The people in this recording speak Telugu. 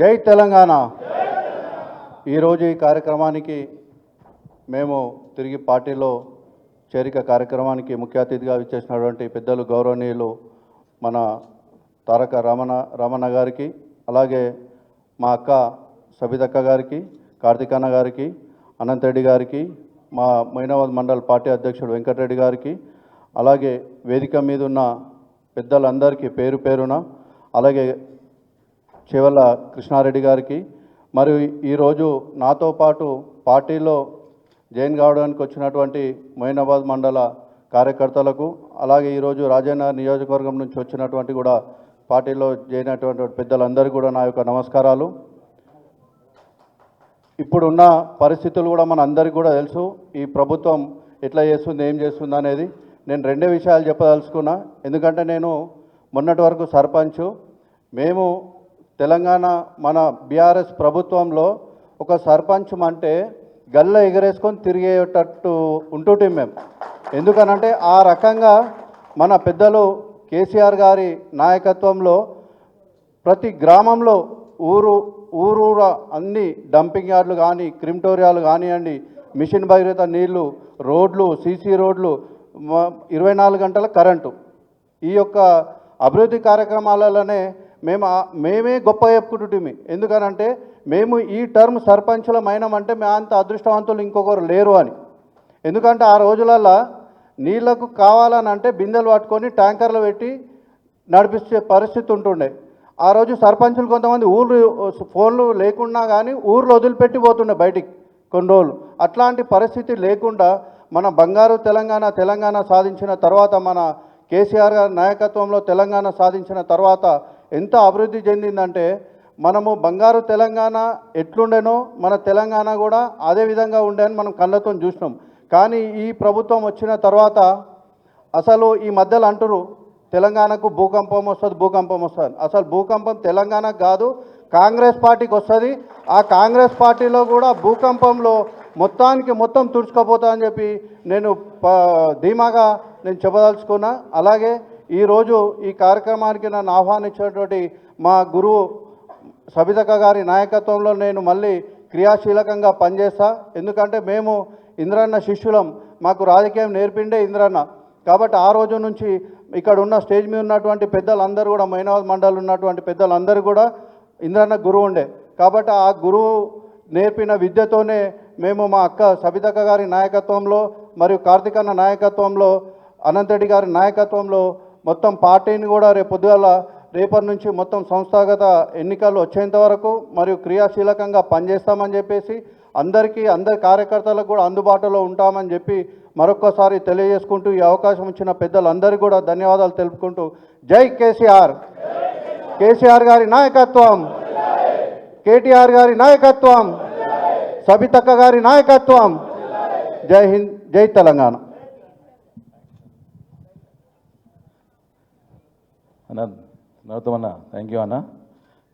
జై తెలంగాణ. ఈరోజు ఈ కార్యక్రమానికి మేము తిరిగి పార్టీలో చేరిక కార్యక్రమానికి ముఖ్య అతిథిగా విచ్చేసినటువంటి పెద్దలు గౌరవనీయులు మన తారక రమణ గారికి, అలాగే మా అక్క సబితక్క గారికి, కార్తికన్న గారికి, అనంత్ రెడ్డి గారికి, మా మైనాబాద్ మండల్ పార్టీ అధ్యక్షుడు వెంకటరెడ్డి గారికి, అలాగే వేదిక మీద ఉన్న పెద్దలందరికీ పేరు పేరున, అలాగే చివల్ల కృష్ణారెడ్డి గారికి, మరియు ఈరోజు నాతో పాటు పార్టీలో జాయిన్ కావడానికి వచ్చినటువంటి మైనాబాద్ మండల కార్యకర్తలకు, అలాగే ఈరోజు రాజన్న నియోజకవర్గం నుంచి వచ్చినటువంటి కూడా పార్టీలో జాయిన్ అయినటువంటి పెద్దలందరికీ కూడా నా యొక్క నమస్కారాలు. ఇప్పుడున్న పరిస్థితులు కూడా మన అందరికీ కూడా తెలుసు. ఈ ప్రభుత్వం ఎట్లా చేస్తుంది, ఏం చేస్తుంది అనేది నేను రెండే విషయాలు చెప్పదలుచుకున్నా. ఎందుకంటే నేను మొన్నటి వరకు సర్పంచ్. మేము తెలంగాణ మన బీఆర్ఎస్ ప్రభుత్వంలో ఒక సర్పంచ్ అంటే గల్ల ఎగరేసుకొని తిరిగేటట్టు ఉంటుంటే మేము. ఎందుకనంటే ఆ రకంగా మన పెద్దలు కేసీఆర్ గారి నాయకత్వంలో ప్రతి గ్రామంలో ఊరూర అన్ని డంపింగ్ యార్డులు కానీ, క్రిమిటోరియాలు కానివ్వండి, మిషన్ భగీరథ నీళ్లు, రోడ్లు, సీసీ రోడ్లు, 24 గంటల కరెంటు, ఈ యొక్క అభివృద్ధి కార్యక్రమాలలోనే మేమే గొప్ప చెప్పుకుంటుంటిమి. ఎందుకనంటే మేము ఈ టర్మ్ సర్పంచులమైనామంటే మేము అంత అదృష్టవంతులు ఇంకొకరు లేరు అని. ఎందుకంటే ఆ రోజులల్లో నీళ్లకు కావాలని అంటే బిందెలు పట్టుకొని ట్యాంకర్లు పెట్టి నడిపించే పరిస్థితి ఉంటుండే. ఆ రోజు సర్పంచులు కొంతమంది ఫోన్లు లేకున్నా కానీ ఊర్లో వదిలిపెట్టి పోతుండే బయటికి కొన్ని రోజులు. అట్లాంటి పరిస్థితి లేకుండా మన బంగారు తెలంగాణ సాధించిన తర్వాత, మన కేసీఆర్ గారి నాయకత్వంలో తెలంగాణ సాధించిన తర్వాత ఎంత అభివృద్ధి చెందిందంటే, మనము బంగారు తెలంగాణ ఎట్లుండేనో మన తెలంగాణ కూడా అదే విధంగా ఉండేని మనం కళ్ళతో చూసినాం. కానీ ఈ ప్రభుత్వం వచ్చిన తర్వాత అసలు ఈ మధ్యలో అంటారు తెలంగాణకు భూకంపం వస్తుంది. అసలు భూకంపం తెలంగాణకు కాదు, కాంగ్రెస్ పార్టీకి వస్తుంది. ఆ కాంగ్రెస్ పార్టీలో కూడా భూకంపంలో మొత్తం తుడుచుకోపోతా అని చెప్పి నేను ధీమాగా చెప్పదలుచుకున్నా. అలాగే ఈరోజు ఈ కార్యక్రమానికి నన్ను ఆహ్వానించినటువంటి మా గురువు సబితక్క గారి నాయకత్వంలో నేను మళ్ళీ క్రియాశీలకంగా పనిచేస్తా. ఎందుకంటే మేము ఇంద్రన్న శిష్యులం, మాకు రాజకీయం నేర్పిండే ఇంద్రన్న. కాబట్టి ఆ రోజు నుంచి ఇక్కడ ఉన్న స్టేజ్ మీద ఉన్నటువంటి పెద్దలందరూ కూడా, మైనాబాద్ మండలి ఉన్నటువంటి పెద్దలందరూ కూడా ఇంద్రన్న గురువు ఉండే. కాబట్టి ఆ గురువు నేర్పిన విద్యతోనే మేము మా అక్క సబితక్క గారి నాయకత్వంలో, మరియు కార్తికన్న నాయకత్వంలో, అనంతరెడ్డి గారి నాయకత్వంలో మొత్తం పార్టీని కూడా రేపటి నుంచి మొత్తం సంస్థాగత ఎన్నికలు వచ్చేంత వరకు మరియు క్రియాశీలకంగా పనిచేస్తామని చెప్పేసి అందరి కార్యకర్తలకు కూడా అందుబాటులో ఉంటామని చెప్పి మరొక్కసారి తెలియజేసుకుంటూ, ఈ అవకాశం ఇచ్చిన పెద్దలందరికీ కూడా ధన్యవాదాలు తెలుపుకుంటూ, జై కేసీఆర్. కేసీఆర్ గారి నాయకత్వం, కేటీఆర్ గారి నాయకత్వం, సబితక్క గారి నాయకత్వం. జై హింద్, జై తెలంగాణ. అన్న నవ్వుతామన్నా, థ్యాంక్ యూ అన్న.